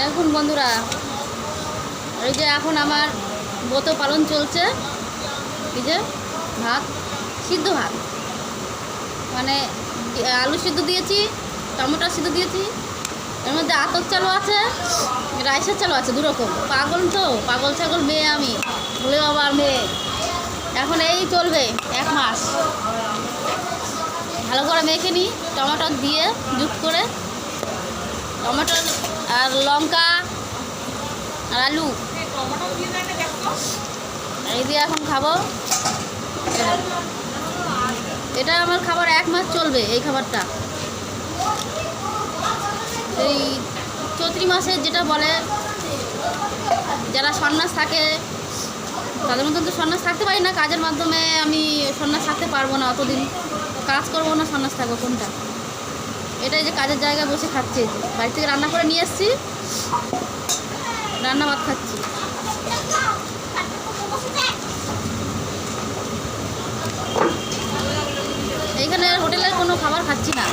দেখুন বন্ধুরা, এই যে এখন আমার ব্রত পালন চলছে। এই যে ভাত, সিদ্ধ ভাত, মানে আলু সিদ্ধ দিয়েছি, টমেটো সিদ্ধ দিয়েছি, এর মধ্যে আতপ চালও আছে, রাইসের চালও আছে, দুরকম। পাগল তো, পাগল ছাগল মেয়ে আমি, ভুলে আবার মেয়ে। এখন এই চলবে 1 মাস। ভালো করে মেখে নিই, টমেটো দিয়ে যুক্ত করে, টমেটো আর লঙ্কা আর আলু এই দিয়ে এখন খাবো। এটা আমার খাবার 1 মাস চলবে। এই খাবারটা এই চৈত্রি মাসে যেটা বলে, যারা সন্ন্যাস থাকে তাদের মতন তো সন্ন্যাস থাকতে পারি না। কাজের মাধ্যমে আমি সন্ন্যাস থাকতে পারবো না, অতদিন কাজ করবো না, সন্ন্যাস থাকবো কোনটা? এটাই যে কাজের জায়গায় বসে খাচ্ছি, বাড়ি থেকে রান্না করে নিয়ে এসেছি, রান্না ভাত খাচ্ছি। এইখানে হোটেলের কোনো খাবার খাচ্ছি না।